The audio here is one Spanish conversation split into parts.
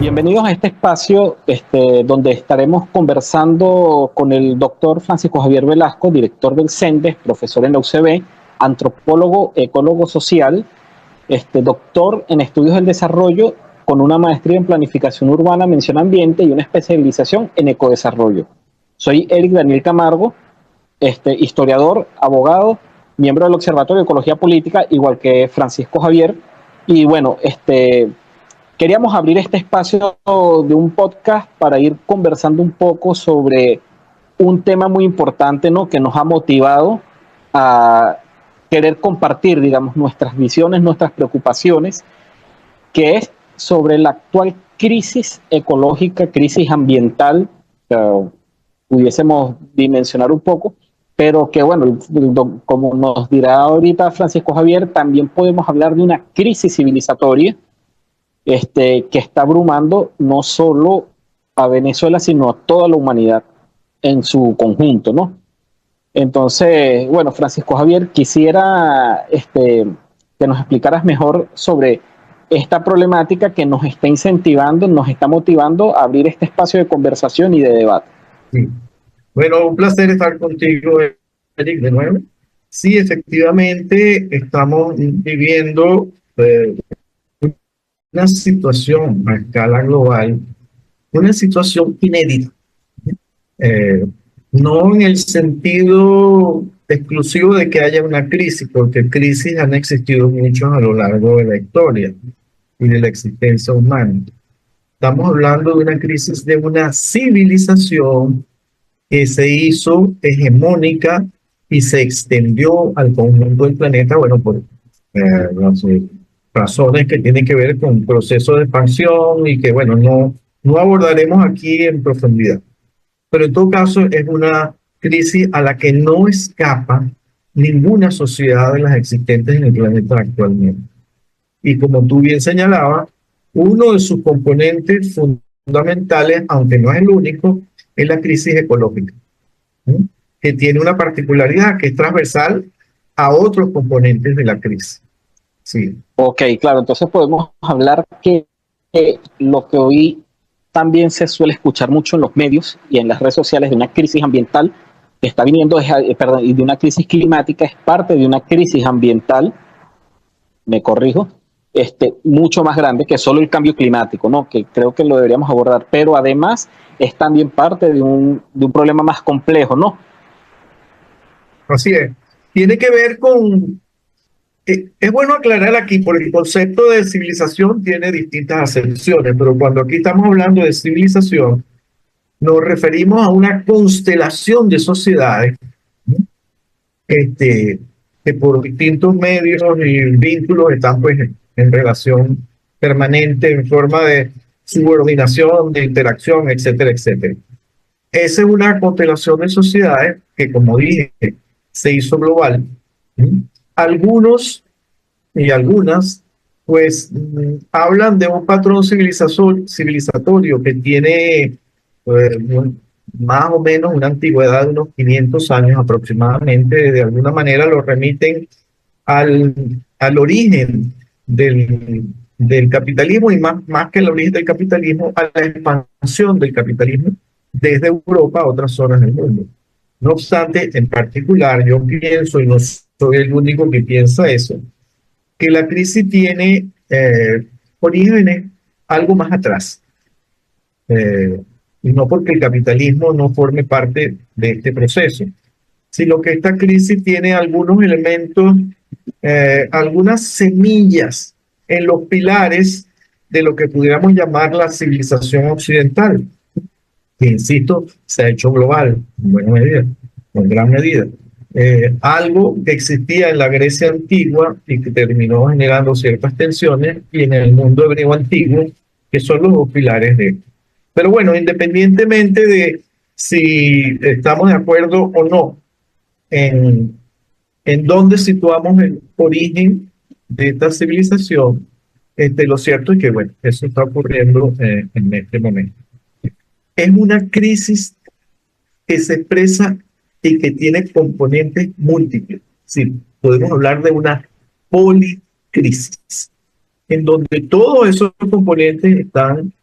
Bienvenidos a este espacio donde estaremos conversando con el doctor Francisco Javier Velasco, director del CENDES, profesor en la UCB, antropólogo, ecólogo social, doctor en estudios del desarrollo con una maestría en planificación urbana, mención ambiente y una especialización en ecodesarrollo. Soy Eric Daniel Camargo, historiador, abogado, miembro del Observatorio de Ecología Política, igual que Francisco Javier. Y bueno, queríamos abrir este espacio de un podcast para ir conversando un poco sobre un tema muy importante, ¿no?, que nos ha motivado a querer compartir, digamos, nuestras visiones, nuestras preocupaciones, que es sobre la actual crisis ecológica, crisis ambiental, que pudiésemos dimensionar un poco, pero que, bueno, como nos dirá ahorita Francisco Javier, también podemos hablar de una crisis civilizatoria que está abrumando no solo a Venezuela, sino a toda la humanidad en su conjunto, ¿no? Entonces, bueno, Francisco Javier, quisiera que nos explicaras mejor sobre esta problemática que nos está incentivando, nos está motivando a abrir este espacio de conversación y de debate. Sí. Bueno, un placer estar contigo, Eric, de nuevo. Sí, efectivamente, estamos viviendo una situación a escala global, una situación inédita. Eh, no en el sentido exclusivo de que haya una crisis, porque crisis han existido muchos a lo largo de la historia y de la existencia humana. Estamos hablando de una crisis de una civilización que se hizo hegemónica y se extendió al conjunto del planeta, bueno, por las razones que tienen que ver con procesos de expansión y que, bueno, no abordaremos aquí en profundidad. Pero en todo caso es una crisis a la que no escapa ninguna sociedad de las existentes en el planeta actualmente. Y como tú bien señalabas, uno de sus componentes fundamentales, aunque no es el único, es la crisis ecológica, ¿sí?, que tiene una particularidad que es transversal a otros componentes de la crisis. Sí. Ok, claro, entonces podemos hablar que lo que hoy también se suele escuchar mucho en los medios y en las redes sociales de una crisis ambiental que está viniendo, perdón, y de una crisis climática, es parte de una crisis ambiental, me corrijo, mucho más grande que solo el cambio climático, ¿no?, que creo que lo deberíamos abordar, pero además es también parte de un problema más complejo, ¿no? Así es. Tiene que ver con... es bueno aclarar aquí, porque el concepto de civilización tiene distintas acepciones, pero cuando aquí estamos hablando de civilización, nos referimos a una constelación de sociedades, ¿no?, este, que por distintos medios y vínculos están pues en relación permanente, en forma de subordinación, de interacción, etcétera, etcétera. Esa es una constelación de sociedades que, como dije, se hizo global. ¿Sí? Algunos y algunas, pues, hablan de un patrón civilizatorio que tiene más o menos una antigüedad de unos 500 años aproximadamente. De alguna manera lo remiten al origen del capitalismo y más que el origen del capitalismo, a la expansión del capitalismo desde Europa a otras zonas del mundo. No obstante, en particular, yo pienso, y no soy el único que piensa eso, que la crisis tiene orígenes algo más atrás. Y no porque el capitalismo no forme parte de este proceso, sino que esta crisis tiene algunos elementos, algunas semillas en los pilares de lo que pudiéramos llamar la civilización occidental, que, insisto, se ha hecho global, en buena medida, en gran medida. Algo que existía en la Grecia antigua y que terminó generando ciertas tensiones, y en el mundo hebreo antiguo, que son los dos pilares de esto. Pero bueno, independientemente de si estamos de acuerdo o no en, en dónde situamos el origen de esta civilización, lo cierto es que, bueno, eso está ocurriendo en este momento. Es una crisis que se expresa y que tiene componentes múltiples. Sí, podemos hablar de una policrisis, en donde todos esos componentes están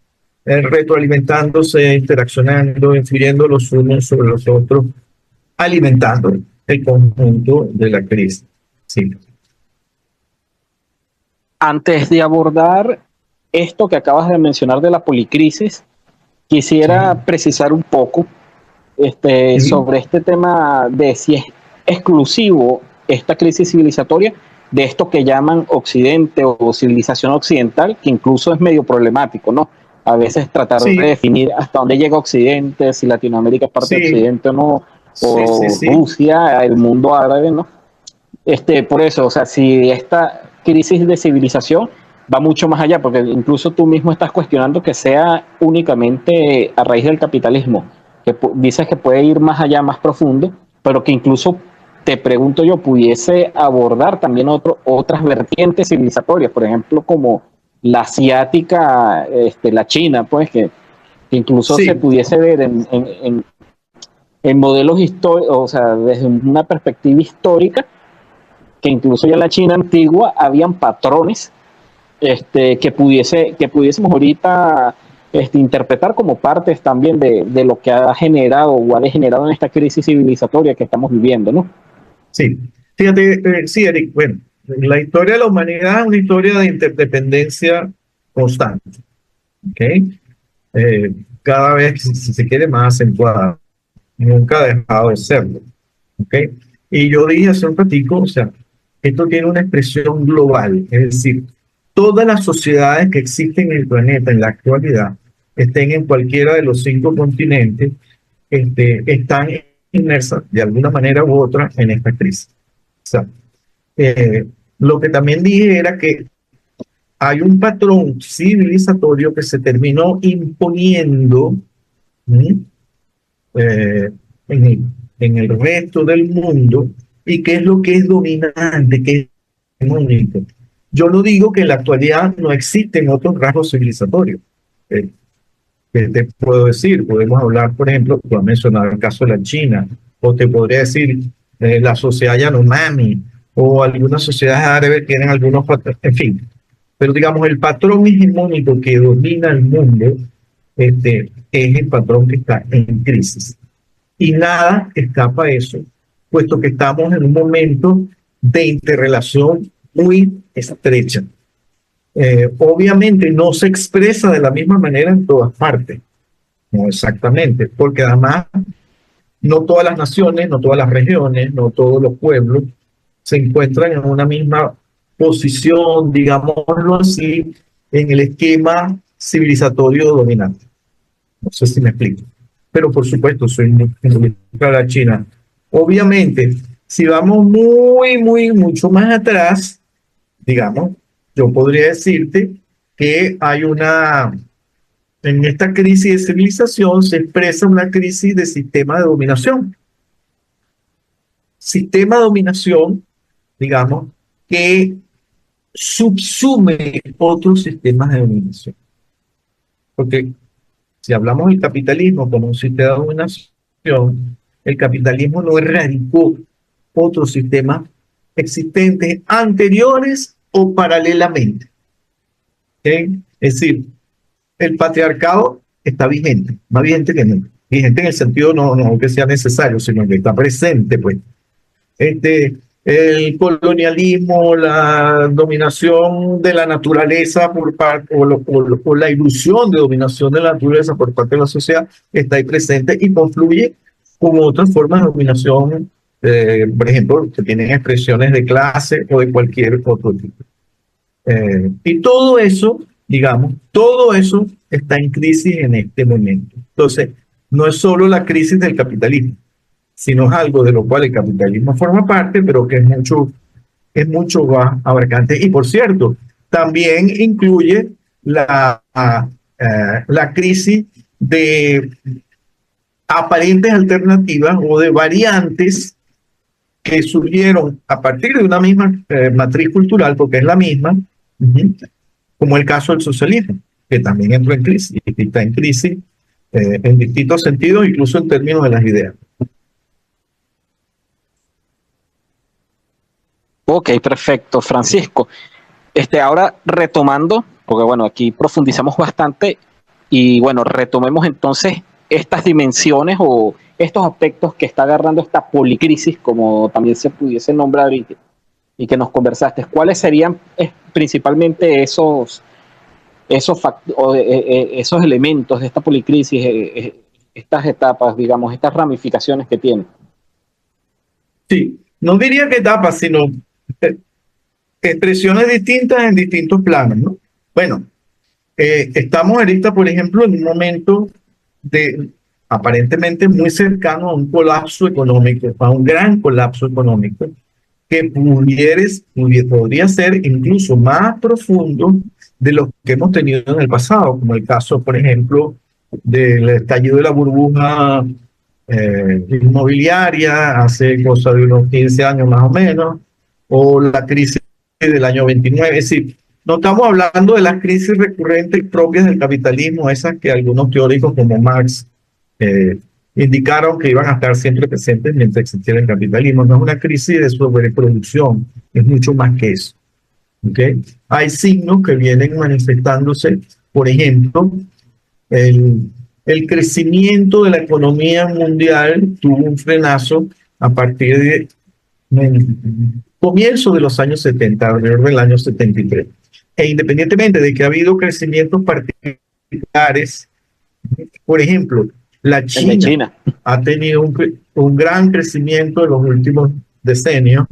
retroalimentándose, interaccionando, influyendo los unos sobre los otros, alimentando el conjunto de la crisis. Sí. Antes de abordar esto que acabas de mencionar de la policrisis, quisiera Sí. precisar un poco Sí. sobre este tema de si es exclusivo esta crisis civilizatoria de esto que llaman Occidente o civilización occidental, que incluso es medio problemático, ¿no? A veces tratar de Sí, definir hasta dónde llega Occidente, si Latinoamérica es parte de sí, Occidente o no, sí, sí, o sí, Rusia, el mundo árabe, ¿no? Por eso, o sea, si esta crisis de civilización va mucho más allá, porque incluso tú mismo estás cuestionando que sea únicamente a raíz del capitalismo, que dices que puede ir más allá, más profundo, pero que incluso, te pregunto yo, pudiese abordar también otras vertientes civilizatorias, por ejemplo, como la asiática, la china, pues, que incluso se sí, pudiese ver en modelos históricos, o sea, desde una perspectiva histórica, que incluso ya en la China antigua habían patrones que pudiésemos ahorita interpretar como partes también de lo que ha generado o ha degenerado en esta crisis civilizatoria que estamos viviendo, ¿no? sí. Fíjate, sí, Eric, bueno, la historia de la humanidad es una historia de interdependencia constante, ¿ok? Cada vez, si se quiere, más acentuada. Nunca ha dejado de serlo, ¿ok? Y yo dije hace un ratico, o sea, esto tiene una expresión global, es decir, todas las sociedades que existen en el planeta en la actualidad, estén en cualquiera de los 5 continentes, están inmersas de alguna manera u otra en esta crisis. O sea, eh, lo que también dije era que hay un patrón civilizatorio que se terminó imponiendo, ¿m? eh, en en el resto del mundo, y qué es lo que es dominante, qué es único. Yo no digo que en la actualidad no existen otros rasgos civilizatorios. Eh, ¿Qué te puedo decir? Podemos hablar, por ejemplo, tú has mencionado el caso de la China, o te podría decir la sociedad Yanomami, o algunas sociedades árabes tienen algunos patrones, en fin. Pero digamos, el patrón hegemónico que domina el mundo es el patrón que está en crisis. Y nada escapa a eso, puesto que estamos en un momento de interrelación muy estrecha. Obviamente no se expresa de la misma manera en todas partes, no exactamente, porque además no todas las naciones, no todas las regiones, no todos los pueblos se encuentran en una misma posición, digámoslo así, en el esquema civilizatorio dominante. No sé si me explico. Pero por supuesto, soy muy para la China. Obviamente, si vamos mucho más atrás, digamos, yo podría decirte que hay en esta crisis de civilización se expresa una crisis de sistema de dominación. Sistema de dominación, digamos, que subsume otros sistemas de dominación. Porque si hablamos del capitalismo como un sistema de dominación, el capitalismo no erradicó otros sistemas existentes anteriores o paralelamente. ¿Okay? Es decir, el patriarcado está vigente, más vigente que nunca. Vigente en el sentido no que sea necesario, sino que está presente, pues. El colonialismo, la dominación de la naturaleza por parte, o la ilusión de dominación de la naturaleza por parte de la sociedad está ahí presente y confluye con otras formas de dominación, por ejemplo, que tienen expresiones de clase o de cualquier otro tipo. Y todo eso, digamos, todo eso está en crisis en este momento. Entonces, no es solo la crisis del capitalismo, sino es algo de lo cual el capitalismo forma parte, pero que es mucho más abarcante. Y por cierto, también incluye la crisis de aparentes alternativas o de variantes que surgieron a partir de una misma matriz cultural, porque es la misma, como el caso del socialismo, que también entró en crisis, y está en crisis en distintos sentidos, incluso en términos de las ideas. Ok, perfecto, Francisco. Ahora retomando, porque bueno, aquí profundizamos bastante, Y bueno, retomemos entonces estas dimensiones o estos aspectos que está agarrando esta policrisis, como también se pudiese nombrar, y que nos conversaste. ¿Cuáles serían principalmente esos elementos de esta policrisis, estas etapas, digamos, estas ramificaciones que tiene? Sí, no diría que etapas, sino eh, expresiones distintas en distintos planos, ¿no? Bueno, estamos ahorita, por ejemplo, en un momento de aparentemente muy cercano a un colapso económico, a un gran colapso económico, que podría ser incluso más profundo de lo que hemos tenido en el pasado, como el caso, por ejemplo, del estallido de la burbuja inmobiliaria hace cosa de unos 15 años más o menos, o la crisis del año 29. Es decir, no estamos hablando de las crisis recurrentes propias del capitalismo, esas que algunos teóricos como Marx indicaron que iban a estar siempre presentes mientras existiera el capitalismo. No es una crisis de sobreproducción, es mucho más que eso. ¿Okay? Hay signos que vienen manifestándose, por ejemplo, el crecimiento de la economía mundial tuvo un frenazo a partir de comienzo de los años 70, alrededor del año 73. E independientemente de que ha habido crecimientos particulares, por ejemplo, la China ha tenido un gran crecimiento en los últimos decenios.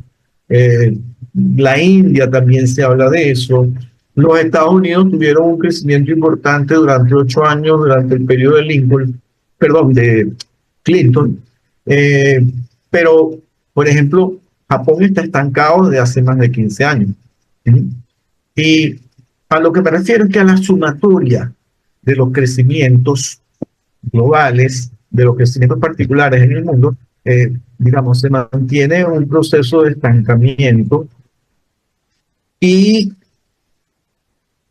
La India también se habla de eso. Los Estados Unidos tuvieron un crecimiento importante durante 8 años, durante el periodo de Lincoln, perdón, de Clinton. Pero, por ejemplo, Japón está estancado desde hace más de 15 años. Y a lo que me refiero es que a la sumatoria de los crecimientos globales, de los crecimientos particulares en el mundo, digamos, se mantiene un proceso de estancamiento. Y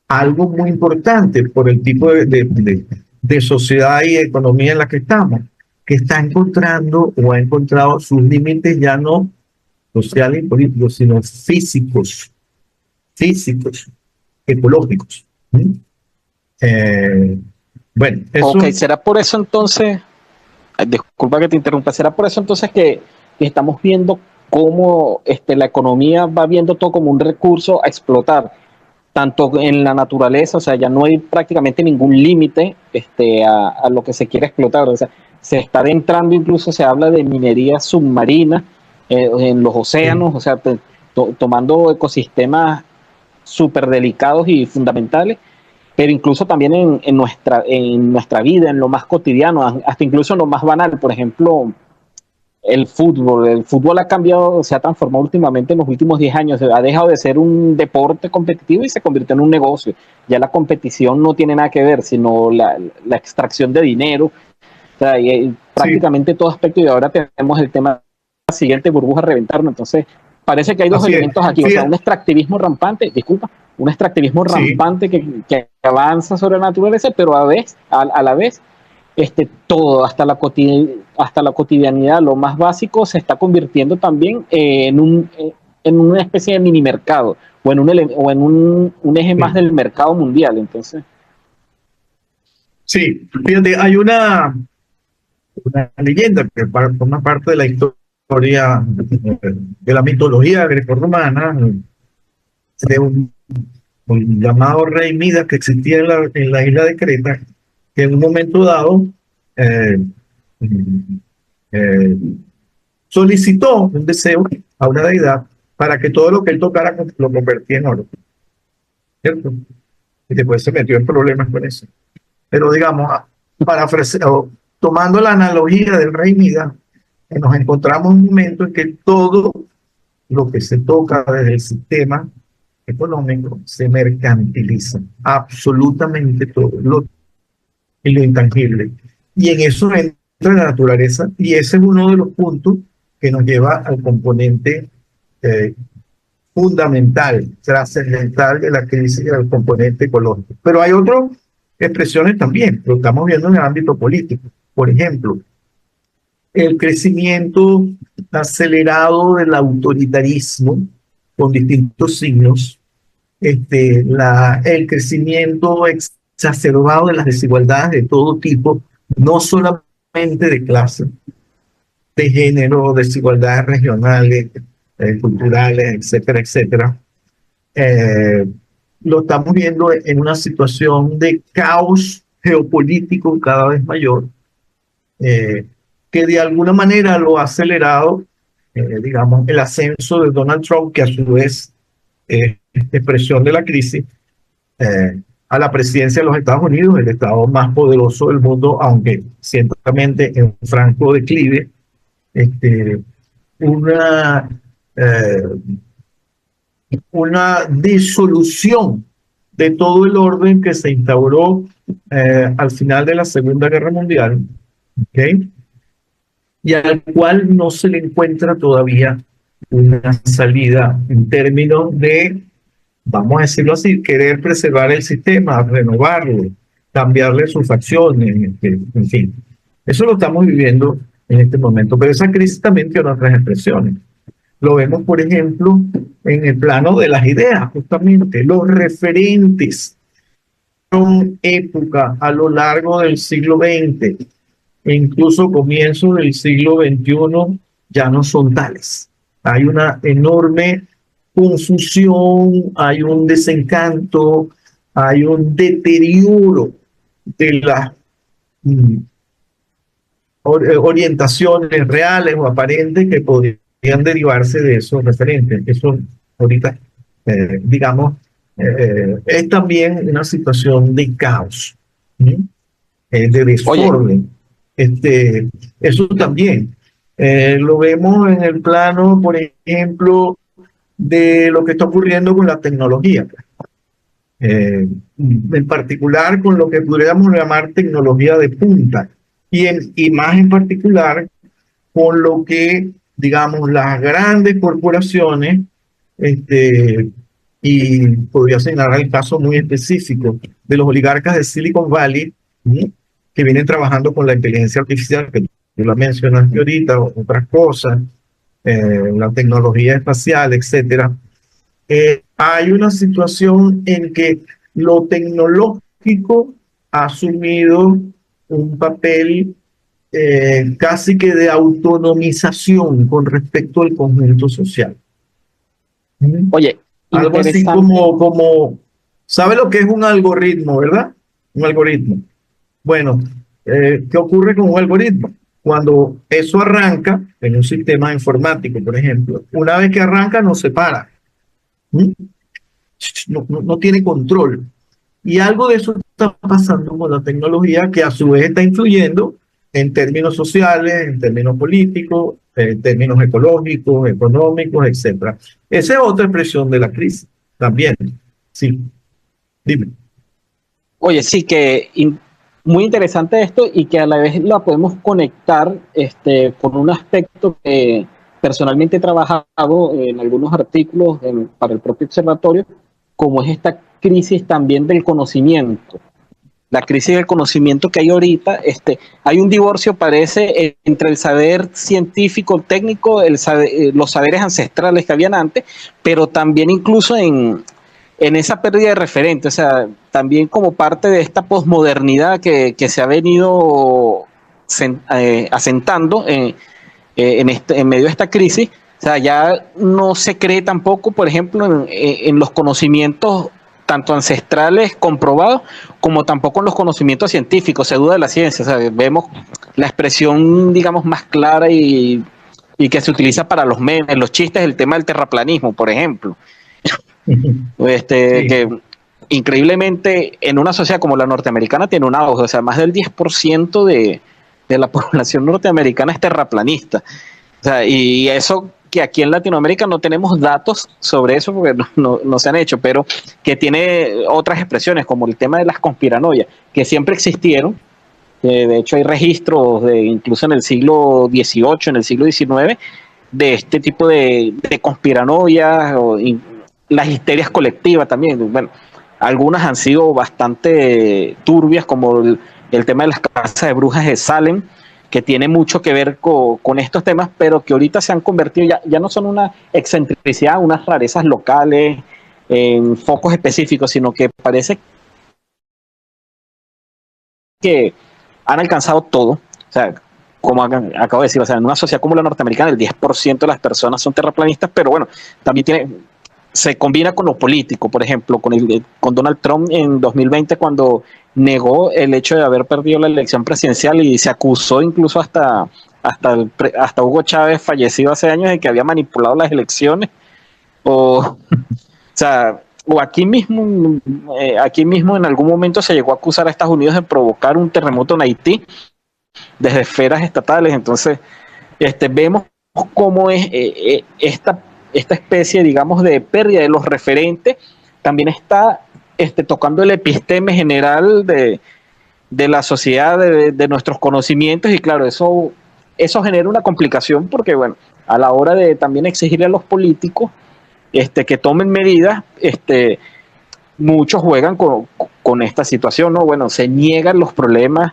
algo muy importante por el tipo de sociedad y economía en la que estamos, que está encontrando o ha encontrado sus límites ya no sociales y políticos, sino físicos, ecológicos. Bueno, eso... Ok, será por eso entonces, disculpa que te interrumpa, será por eso entonces que estamos viendo cómo la economía va viendo todo como un recurso a explotar, tanto en la naturaleza, o sea, ya no hay prácticamente ningún límite a lo que se quiere explotar, o sea, se está adentrando, incluso se habla de minería submarina en los océanos, o sea, tomando ecosistemas súper delicados y fundamentales, pero incluso también en nuestra vida, en lo más cotidiano, hasta incluso en lo más banal. Por ejemplo, el fútbol ha cambiado, se ha transformado últimamente en los últimos 10 años, ha dejado de ser un deporte competitivo y se convirtió en un negocio. Ya la competición no tiene nada que ver, sino la extracción de dinero, o sea, y prácticamente todo aspecto, y ahora tenemos el tema de la siguiente burbuja a reventarnos. Entonces parece que hay dos elementos aquí, o sea, un extractivismo rampante, un extractivismo rampante que avanza sobre la naturaleza, pero a la vez todo, hasta la cotidianidad, lo más básico, se está convirtiendo también en una especie de mini mercado o en un eje más del mercado mundial. Entonces, sí, fíjate, hay una leyenda que forma parte de la historia de la mitología grecorromana, de un llamado rey Midas que existía en la isla de Creta, que en un momento dado solicitó un deseo a una deidad para que todo lo que él tocara lo convertía en oro, ¿cierto? Y después se metió en problemas con eso. Pero digamos, tomando la analogía del rey Midas, nos encontramos un momento en que todo lo que se toca desde el sistema económico se mercantiliza, absolutamente todo, y lo intangible. Y en eso entra la naturaleza, y ese es uno de los puntos que nos lleva al componente fundamental, trascendental de la crisis y al componente ecológico. Pero hay otras expresiones también, lo estamos viendo en el ámbito político. Por ejemplo, el crecimiento acelerado del autoritarismo con distintos signos, el crecimiento exacerbado de las desigualdades de todo tipo, no solamente de clase, de género, desigualdades regionales, culturales, etcétera, etcétera. Eh, lo estamos viendo en una situación de caos geopolítico cada vez mayor, eh, que de alguna manera lo ha acelerado, digamos, el ascenso de Donald Trump, que a su vez es expresión de la crisis, a la presidencia de los Estados Unidos, el estado más poderoso del mundo, aunque ciertamente en franco declive. Este, una, eh, una disolución de todo el orden que se instauró al final de la Segunda Guerra Mundial, ¿okay? Y al cual no se le encuentra todavía una salida en términos de, vamos a decirlo así, querer preservar el sistema, renovarlo, cambiarle sus facciones, en fin. Eso lo estamos viviendo en este momento, pero esa crisis también tiene otras expresiones. Lo vemos, por ejemplo, en el plano de las ideas, justamente, los referentes son época a lo largo del siglo XX e incluso comienzo del siglo XXI ya no son tales. Hay una enorme confusión, hay un desencanto, hay un deterioro de las orientaciones reales o aparentes que podrían derivarse de esos referentes. Eso ahorita, digamos, es también una situación de caos, de desorden. Eso también lo vemos en el plano, por ejemplo, de lo que está ocurriendo con la tecnología. En particular con lo que podríamos llamar tecnología de punta. Y más en particular con lo que, digamos, las grandes corporaciones, y podría señalar el caso muy específico de los oligarcas de Silicon Valley, ¿sí?, que vienen trabajando con la inteligencia artificial, que tú la mencionaste ahorita, otras cosas, la tecnología espacial, etcétera. Hay una situación en que lo tecnológico ha asumido un papel casi que de autonomización con respecto al conjunto social. Oye, algo así como, ¿sabe lo que es un algoritmo, verdad? Un algoritmo. Bueno, ¿qué ocurre con un algoritmo? Cuando eso arranca en un sistema informático, por ejemplo, una vez que arranca no se para. No tiene control. Y algo de eso está pasando con la tecnología, que a su vez está influyendo en términos sociales, en términos políticos, en términos ecológicos, económicos, etc. Esa es otra expresión de la crisis también. Sí, dime. Oye, sí, que muy interesante esto y que a la vez la podemos conectar con un aspecto que personalmente he trabajado en algunos artículos para el propio observatorio, como es esta crisis también del conocimiento. La crisis del conocimiento que hay ahorita, hay un divorcio, parece, entre el saber científico, técnico, los saberes ancestrales que habían antes, pero también incluso en esa pérdida de referente, o sea, también como parte de esta posmodernidad que se ha venido asentando en medio de esta crisis. O sea, ya no se cree tampoco, por ejemplo, en los conocimientos tanto ancestrales comprobados, como tampoco en los conocimientos científicos. Se duda de la ciencia. O sea, vemos la expresión, digamos, más clara y que se utiliza para los memes, los chistes, el tema del terraplanismo, por ejemplo. Sí. Que increíblemente en una sociedad como la norteamericana tiene un auge. O sea, más del 10% de la población norteamericana es terraplanista. O sea, y eso que aquí en Latinoamérica no tenemos datos sobre eso porque no se han hecho, pero que tiene otras expresiones, como el tema de las conspiranoias, que siempre existieron. De hecho, hay registros incluso en el siglo XVIII, en el siglo XIX, de este tipo de conspiranoias, las histerias colectivas también. Bueno, algunas han sido bastante turbias, como el tema de las casas de brujas de Salem, que tiene mucho que ver con estos temas, pero que ahorita se han convertido, ya no son una excentricidad, unas rarezas locales, en focos específicos, sino que parece que han alcanzado todo. O sea, como acabo de decir, o sea, en una sociedad como la norteamericana, el 10% de las personas son terraplanistas, pero bueno, también se combina con lo político, por ejemplo, con Donald Trump en 2020, cuando negó el hecho de haber perdido la elección presidencial y se acusó incluso hasta Hugo Chávez, fallecido hace años, de que había manipulado las elecciones. O sea, o aquí mismo en algún momento se llegó a acusar a Estados Unidos de provocar un terremoto en Haití desde esferas estatales. Entonces, vemos cómo es esta especie, digamos, de pérdida de los referentes. También está tocando el episteme general de la sociedad, de nuestros conocimientos, y claro, eso genera una complicación porque, bueno, a la hora de también exigirle a los políticos que tomen medidas, muchos juegan con esta situación, ¿no? Bueno, se niegan los problemas,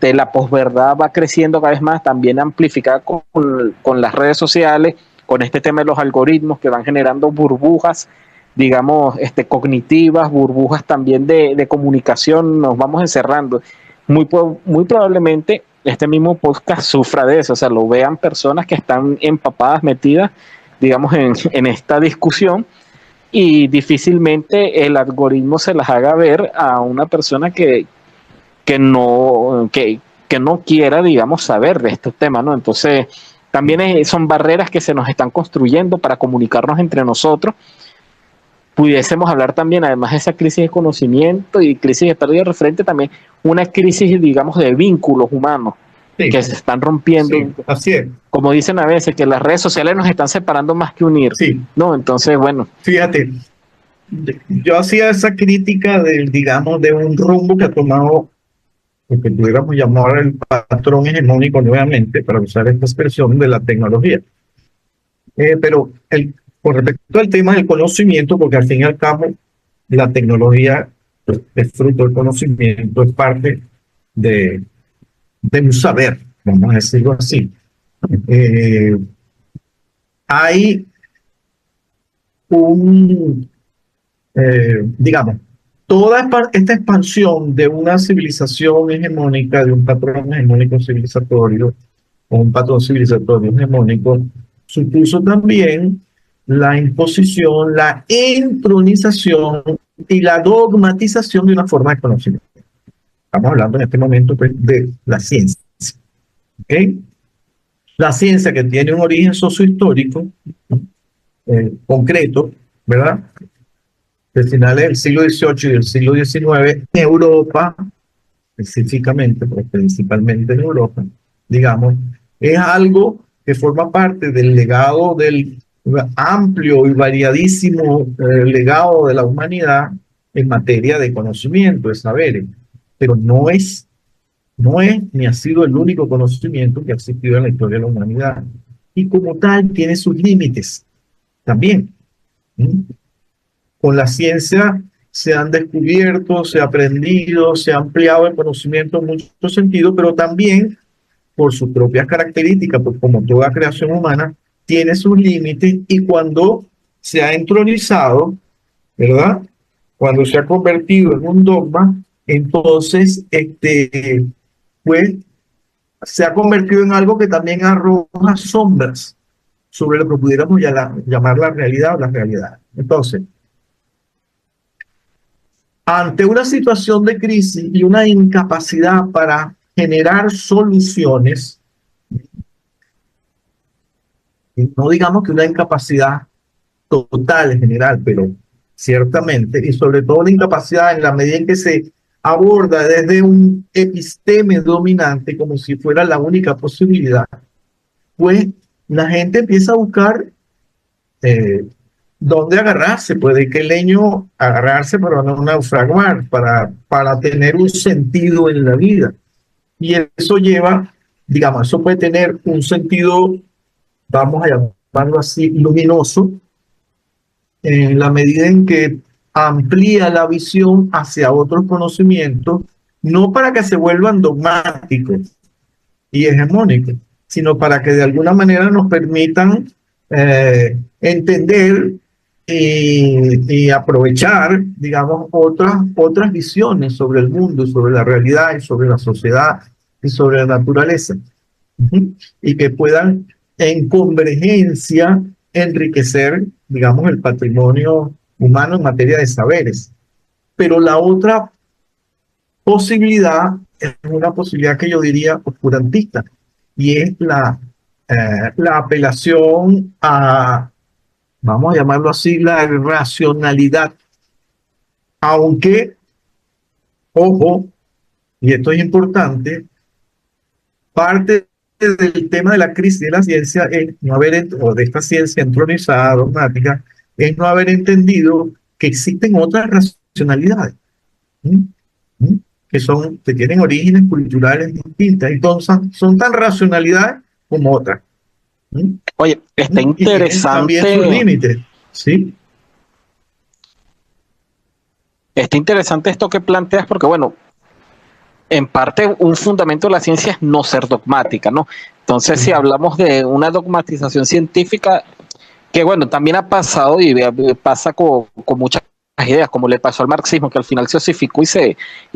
la posverdad va creciendo cada vez más, también amplificada con las redes sociales, con este tema de los algoritmos que van generando burbujas, digamos, cognitivas, burbujas también de comunicación, nos vamos encerrando. Muy probablemente este mismo podcast sufra de eso, o sea, lo vean personas que están empapadas, metidas, digamos, en esta discusión, y difícilmente el algoritmo se las haga ver a una persona que no quiera, digamos, saber de estos temas, ¿no? Entonces, también son barreras que se nos están construyendo para comunicarnos entre nosotros. Pudiésemos hablar también, además de esa crisis de conocimiento y crisis de pérdida de referente, también una crisis, digamos, de vínculos humanos, sí, que se están rompiendo. Sí, así es. Como dicen a veces, que las redes sociales nos están separando más que unir. Sí. ¿No? Entonces, bueno. Fíjate, yo hacía esa crítica digamos, de un rumbo que ha tomado lo que pudiéramos llamar el patrón hegemónico nuevamente, para usar esta expresión, de la tecnología. Pero con respecto al tema del conocimiento, porque al fin y al cabo la tecnología es fruto del conocimiento, es parte de un saber, vamos a decirlo así. Hay digamos, toda esta expansión de una civilización hegemónica, de un patrón hegemónico civilizatorio, o un patrón civilizatorio hegemónico, supuso también la imposición, la entronización y la dogmatización de una forma de conocimiento. Estamos hablando en este momento, pues, de la ciencia. ¿Okay? La ciencia, que tiene un origen sociohistórico concreto, ¿verdad? De finales del siglo XVIII y del siglo XIX, en Europa, específicamente, pero principalmente en Europa, digamos, es algo que forma parte del legado, del amplio y variadísimo legado de la humanidad en materia de conocimiento, de saberes, pero no es ni ha sido el único conocimiento que ha existido en la historia de la humanidad, y como tal tiene sus límites también. Con la ciencia se han descubierto, se ha aprendido, se ha ampliado el conocimiento en muchos sentidos, pero también por sus propias características, pues, como toda creación humana, tiene sus límites, y cuando se ha entronizado, ¿verdad? Cuando se ha convertido en un dogma, entonces, pues, se ha convertido en algo que también arroja sombras sobre lo que pudiéramos llamar la realidad o la realidad. Entonces, ante una situación de crisis y una incapacidad para generar soluciones, no digamos que una incapacidad total en general, pero ciertamente, y sobre todo la incapacidad en la medida en que se aborda desde un episteme dominante como si fuera la única posibilidad, pues la gente empieza a buscar dónde agarrarse, pues de qué leño agarrarse para no naufragar, para tener un sentido en la vida. Y eso lleva, digamos, eso puede tener un sentido, vamos a llamarlo así, luminoso, en la medida en que amplía la visión hacia otros conocimientos, no para que se vuelvan dogmáticos y hegemónicos, sino para que de alguna manera nos permitan entender y aprovechar, digamos, otras visiones sobre el mundo, sobre la realidad y sobre la sociedad y sobre la naturaleza. Ujú. Y que puedan en convergencia enriquecer, digamos, el patrimonio humano en materia de saberes. Pero la otra posibilidad es una posibilidad que yo diría oscurantista, y es la apelación a, vamos a llamarlo así, la racionalidad. Aunque, ojo, y esto es importante, parte del tema de la crisis de la ciencia es no haber, o de esta ciencia entronizada, dogmática, es no haber entendido que existen otras racionalidades. ¿Mm? ¿Mm? Que tienen orígenes culturales distintas, entonces son tan racionalidades como otras. ¿Mm? Oye, está ¿Mm? Y tienen también sus interesante, límites, ¿sí? está interesante esto que planteas porque, bueno, en parte un fundamento de la ciencia es no ser dogmática, ¿no? Entonces, si hablamos de una dogmatización científica, que bueno, también ha pasado y pasa con muchas ideas, como le pasó al marxismo, que al final se osificó y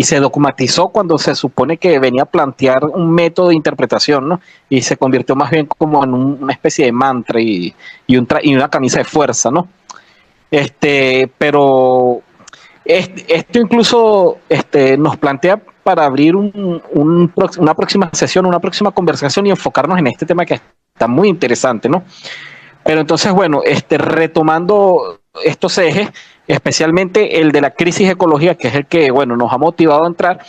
se dogmatizó cuando se supone que venía a plantear un método de interpretación, ¿no? Y se convirtió más bien como en una especie de mantra y una camisa de fuerza, ¿no? Pero esto incluso nos plantea para abrir una próxima sesión, una próxima conversación y enfocarnos en este tema que está muy interesante, ¿no? Pero entonces, bueno, retomando estos ejes, especialmente el de la crisis ecológica, que es el que, bueno, nos ha motivado a entrar,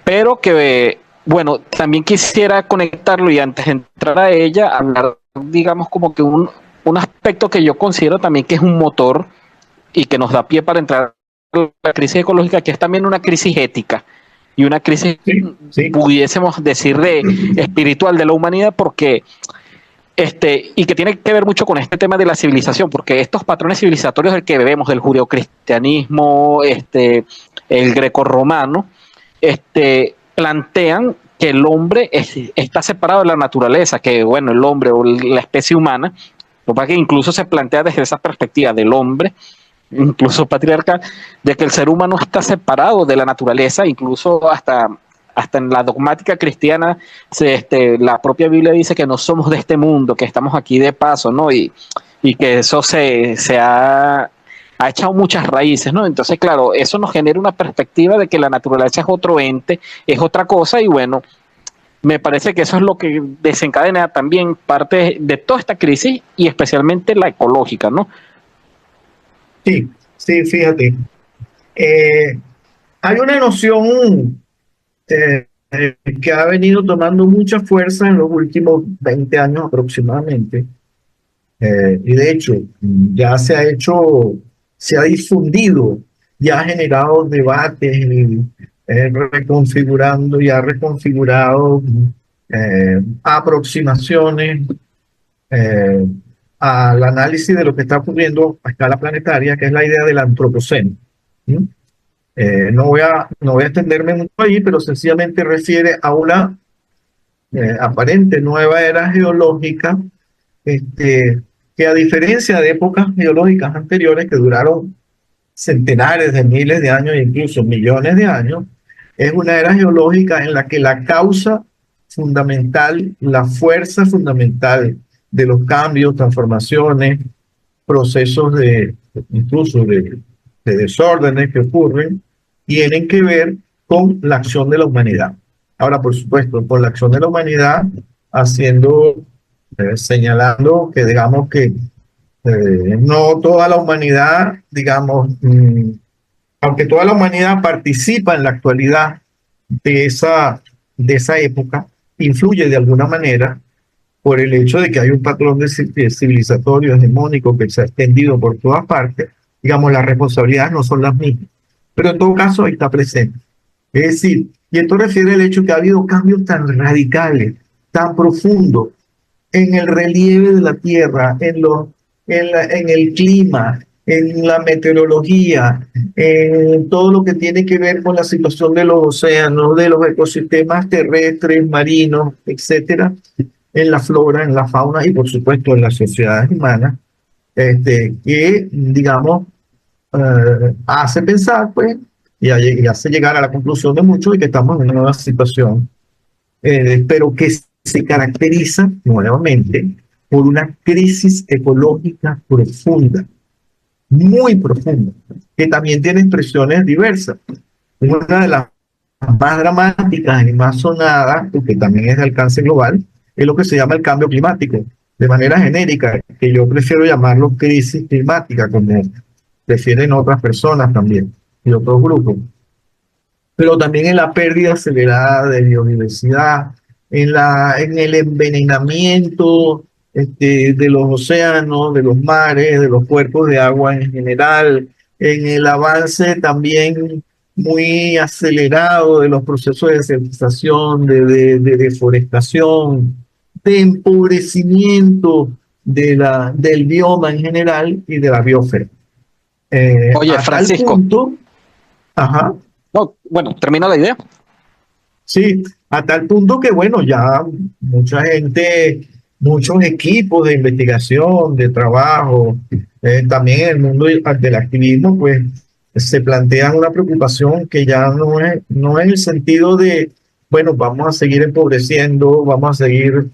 pero que, bueno, también quisiera conectarlo y antes de entrar a ella, hablar, digamos, como que un aspecto que yo considero también que es un motor y que nos da pie para entrar a la crisis ecológica, que es también una crisis ética y una crisis, Sí, sí. pudiésemos decir, espiritual de la humanidad, porque y que tiene que ver mucho con este tema de la civilización, porque estos patrones civilizatorios del que vemos, del judeocristianismo, el grecorromano, plantean que el hombre está separado de la naturaleza, que bueno, el hombre o la especie humana, lo que pasa es que incluso se plantea desde esa perspectiva del hombre, incluso patriarcal, de que el ser humano está separado de la naturaleza, incluso hasta en la dogmática cristiana, la propia Biblia dice que no somos de este mundo, que estamos aquí de paso, ¿no? Y que eso se ha echado muchas raíces, ¿no? Entonces, claro, eso nos genera una perspectiva de que la naturaleza es otro ente, es otra cosa, y bueno, me parece que eso es lo que desencadena también parte de toda esta crisis, y especialmente la ecológica, ¿no? Sí, sí, fíjate. Eh, Hay una noción que ha venido tomando mucha fuerza en los últimos 20 años aproximadamente. Y de hecho, ya se ha difundido, ya ha generado debates y reconfigurando y ha reconfigurado aproximaciones eh, al análisis de lo que está ocurriendo a escala planetaria, que es la idea del antropoceno. ¿Mm? No voy a extenderme mucho ahí, pero sencillamente refiere a una aparente nueva era geológica, este, que a diferencia de épocas geológicas anteriores que duraron centenares de miles de años e incluso millones de años, es una era geológica en la que la causa fundamental, la fuerza fundamental de los cambios, transformaciones, procesos incluso de desórdenes que ocurren, tienen que ver con la acción de la humanidad. Ahora, por supuesto, con la acción de la humanidad, señalando que digamos que no toda la humanidad, digamos, aunque toda la humanidad participa en la actualidad de esa época, influye de alguna manera por el hecho de que hay un patrón de civilizatorio hegemónico que se ha extendido por todas partes. Digamos, las responsabilidades no son las mismas, pero en todo caso está presente. Es decir, y esto refiere al hecho que ha habido cambios tan radicales, tan profundos en el relieve de la Tierra, en el clima, en la meteorología, en todo lo que tiene que ver con la situación de los océanos, de los ecosistemas terrestres, marinos, etcétera, en la flora, en la fauna y por supuesto en las sociedades humanas, que, digamos, hace pensar, pues, y hace llegar a la conclusión de muchos de que estamos en una nueva situación, pero que se caracteriza nuevamente por una crisis ecológica profunda, muy profunda, que también tiene expresiones diversas. Una de las más dramáticas y más sonadas, porque también es de alcance global, es lo que se llama el cambio climático, de manera genérica, que yo prefiero llamarlo crisis climática, como prefieren otras personas también y otros grupos. Pero también en la pérdida acelerada de biodiversidad, en el envenenamiento de los océanos, de los mares, de los cuerpos de agua en general, en el avance también muy acelerado de los procesos de desertización, de deforestación, de empobrecimiento del bioma en general y de la biosfera. Oye, A tal Francisco, punto, ajá, no, bueno, termina la idea. sí, a tal punto que, bueno, ya mucha gente, muchos equipos de investigación, de trabajo, también en el mundo del activismo, pues se plantean una preocupación que ya no es el sentido de, bueno, vamos a seguir empobreciendo, vamos a seguir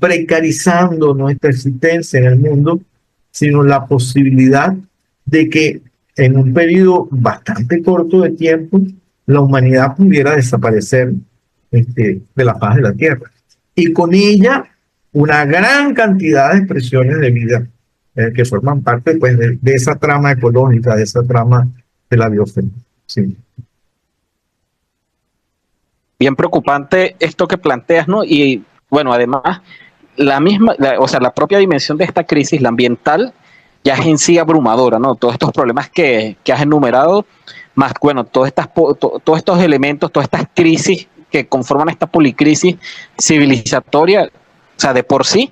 precarizando nuestra existencia en el mundo, sino la posibilidad de que en un periodo bastante corto de tiempo la humanidad pudiera desaparecer de la faz de la Tierra. Y con ella una gran cantidad de expresiones de vida que forman parte pues, de esa trama ecológica, de esa trama de la biosfera. Sí. Bien preocupante esto que planteas, ¿no? Y bueno, además, o sea, la propia dimensión de esta crisis, la ambiental, ya es en sí abrumadora, ¿no? Todos estos problemas que has enumerado, más, bueno, todos estos elementos, todas estas crisis que conforman esta policrisis civilizatoria, o sea, de por sí,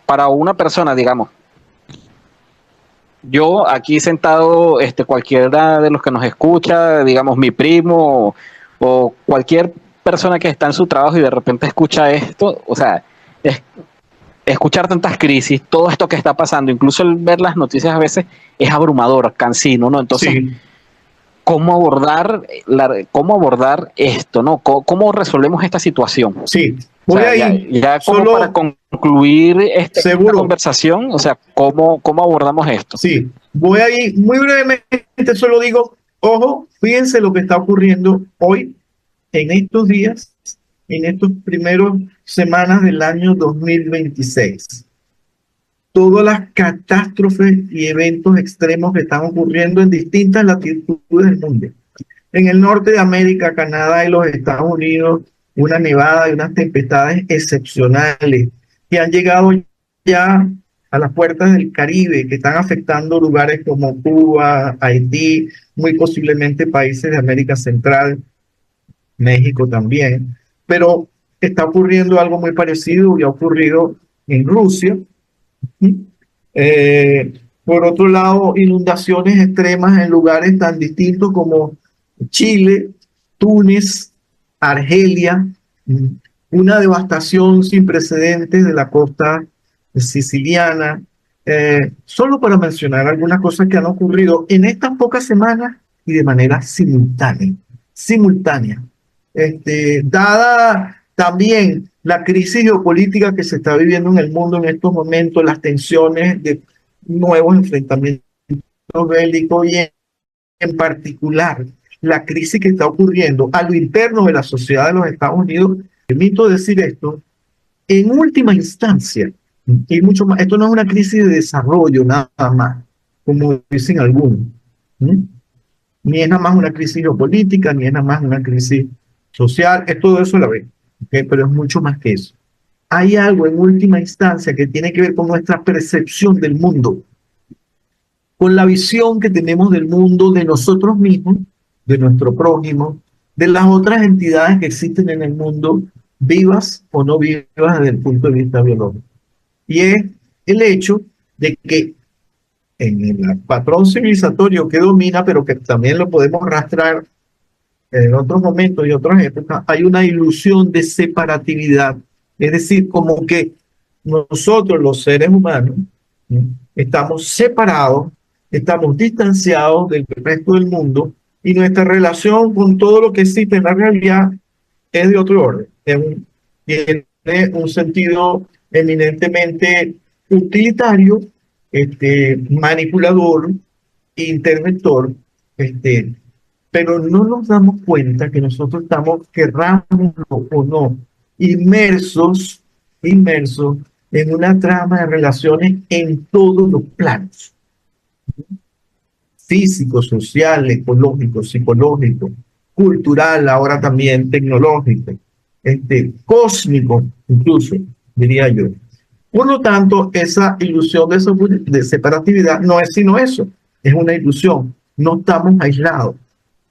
para una persona, digamos, yo aquí sentado, cualquiera de los que nos escucha, digamos mi primo o cualquier persona que está en su trabajo y de repente escucha esto, o sea, escuchar tantas crisis, todo esto que está pasando, incluso el ver las noticias a veces es abrumador, cansino, ¿no? Entonces, Sí. cómo abordar esto, ¿no? ¿Cómo resolvemos esta situación? Sí, O voy sea, ahí, ya como para solo concluir esta seguro. conversación, o sea, ¿cómo abordamos esto? Sí, voy ahí muy brevemente, solo digo, ojo, fíjense lo que está ocurriendo hoy, en estos días, en estos primeros semanas del año 2026. Todas las catástrofes y eventos extremos que están ocurriendo en distintas latitudes del mundo. En el norte de América, Canadá y los Estados Unidos, una nevada y unas tempestades excepcionales que han llegado ya a las puertas del Caribe, que están afectando lugares como Cuba, Haití, muy posiblemente países de América Central, México también. Pero está ocurriendo algo muy parecido y ha ocurrido en Rusia. Eh, por otro lado, inundaciones extremas en lugares tan distintos como Chile, Túnez, Argelia, una devastación sin precedentes de la costa siciliana, solo para mencionar algunas cosas que han ocurrido en estas pocas semanas y de manera simultánea. Dada también la crisis geopolítica que se está viviendo en el mundo en estos momentos, las tensiones de nuevos enfrentamientos bélicos y en particular la crisis que está ocurriendo a lo interno de la sociedad de los Estados Unidos, permito decir esto, en última instancia, y mucho más, esto no es una crisis de desarrollo nada más, como dicen algunos, ni es nada más una crisis geopolítica, ni es nada más una crisis social, es todo eso a la vez, ¿okay? Pero es mucho más que eso. Hay algo en última instancia que tiene que ver con nuestra percepción del mundo, con la visión que tenemos del mundo, de nosotros mismos, de nuestro prójimo, de las otras entidades que existen en el mundo, vivas o no vivas desde el punto de vista biológico. Y es el hecho de que en el patrón civilizatorio que domina, pero que también lo podemos rastrar en otros momentos y otras épocas, hay una ilusión de separatividad. Es decir, como que nosotros los seres humanos ¿sí? Estamos separados, estamos distanciados del resto del mundo y nuestra relación con todo lo que existe en la realidad es de otro orden. Tiene un sentido eminentemente utilitario, manipulador, interventor, este, pero no nos damos cuenta que nosotros estamos, querrámoslo o no, inmersos en una trama de relaciones en todos los planos: físico, social, ecológico, psicológico, cultural, ahora también tecnológico, cósmico, incluso, diría yo. Por lo tanto, esa ilusión de separatividad no es sino eso, es una ilusión, no estamos aislados.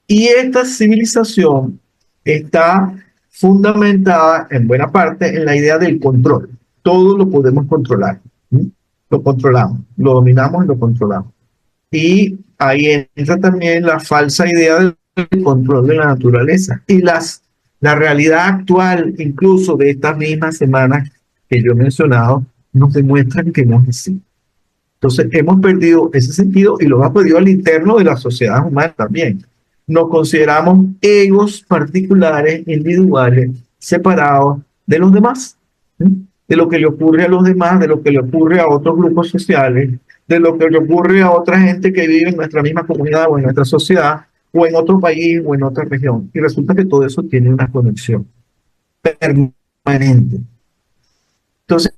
Y esta civilización está fundamentada en buena parte en la idea del control. Todo lo podemos controlar. ¿Sí? Lo controlamos, lo dominamos y lo controlamos. Y ahí entra también la falsa idea del control de la naturaleza. Y la realidad actual, incluso de estas mismas semanas que yo he mencionado, nos demuestran que no es así. Entonces, hemos perdido ese sentido y lo hemos perdido al interno de la sociedad humana también. Nos consideramos egos particulares, individuales, separados de los demás, ¿sí? De lo que le ocurre a los demás, de lo que le ocurre a otros grupos sociales, de lo que le ocurre a otra gente que vive en nuestra misma comunidad o en nuestra sociedad, o en otro país o en otra región. Y resulta que todo eso tiene una conexión permanente. Entonces,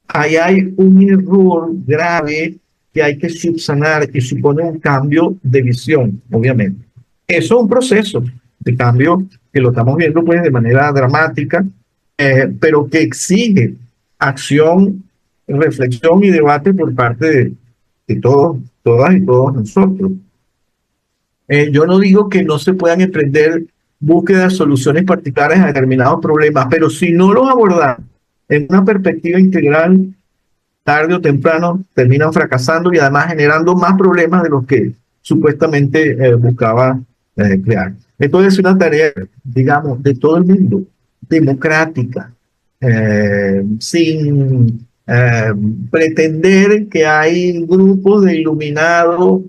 ahí hay un error grave que hay que subsanar y supone un cambio de visión, obviamente. Eso es un proceso de cambio que lo estamos viendo pues de manera dramática, pero que exige acción, reflexión y debate por parte de todos, todas y todos nosotros. Yo no digo que no se puedan emprender búsquedas de soluciones particulares a determinados problemas, pero si no los abordamos en una perspectiva integral, tarde o temprano terminan fracasando y además generando más problemas de los que supuestamente buscaba crear. Entonces es una tarea, digamos, de todo el mundo, democrática, sin pretender que hay grupos de iluminados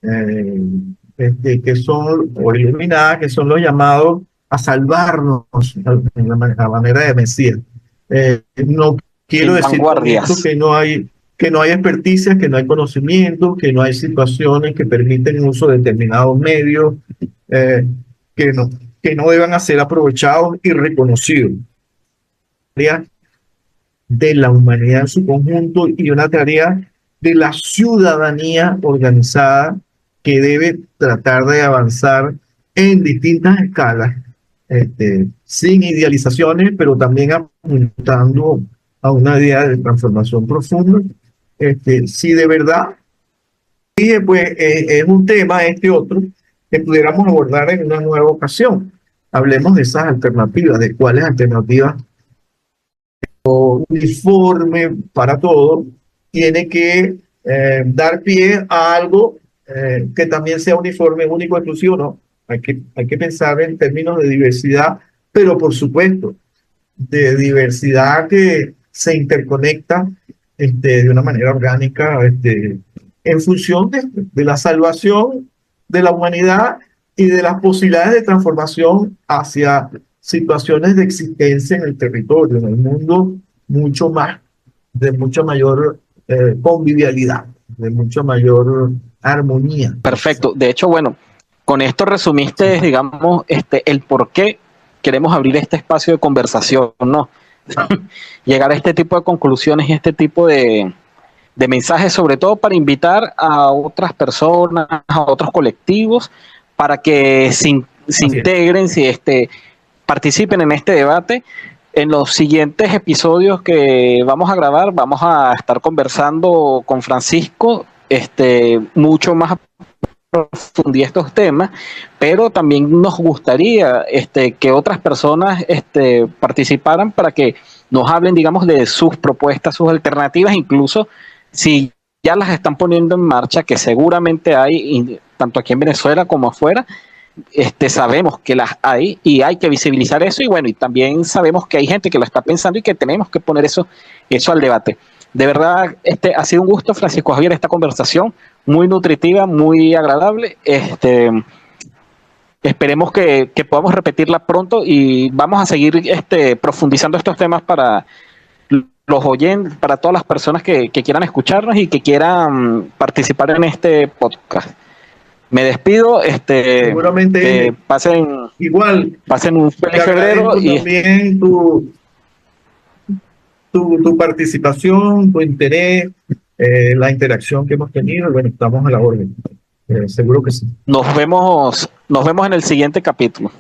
que son, o iluminadas, que son los llamados a salvarnos a la manera de Mesías. No quiero decir con esto que no hay experticia, que no hay conocimiento, que no hay situaciones que permiten el uso de determinados medios, que no deban ser aprovechados y reconocidos. De la humanidad en su conjunto y una tarea de la ciudadanía organizada que debe tratar de avanzar en distintas escalas, sin idealizaciones, pero también apuntando a una idea de transformación profunda. Si de verdad, pues es un tema otro que pudiéramos abordar en una nueva ocasión. Hablemos de esas alternativas, de cuáles alternativas uniforme para todo tiene que dar pie a algo que también sea uniforme, único, exclusivo. No, hay que pensar en términos de diversidad, pero por supuesto de diversidad que se interconecta de una manera orgánica en función de la salvación de la humanidad y de las posibilidades de transformación hacia situaciones de existencia en el territorio, en el mundo, mucho más, de mucha mayor convivialidad, de mucha mayor armonía. Perfecto. De hecho, bueno, con esto resumiste, digamos, el por qué queremos abrir este espacio de conversación, ¿no? Llegar a este tipo de conclusiones y este tipo de mensajes, sobre todo para invitar a otras personas, a otros colectivos, para que se integren, participen en este debate. En los siguientes episodios que vamos a grabar, vamos a estar conversando con Francisco mucho más a profundidad estos temas, pero también nos gustaría que otras personas participaran para que nos hablen, digamos, de sus propuestas, sus alternativas, incluso si ya las están poniendo en marcha, que seguramente hay, tanto aquí en Venezuela como afuera. Sabemos que las hay y hay que visibilizar eso, y bueno, y también sabemos que hay gente que lo está pensando y que tenemos que poner eso al debate. De verdad, ha sido un gusto, Francisco Javier, esta conversación, muy nutritiva, muy agradable. Esperemos que podamos repetirla pronto y vamos a seguir profundizando estos temas para los oyentes, para todas las personas que quieran escucharnos y que quieran participar en este podcast. Me despido, Seguramente que pasen un feliz febrero y también tu participación, tu interés, la interacción que hemos tenido. Bueno, estamos a la orden. Seguro que sí. Nos vemos en el siguiente capítulo.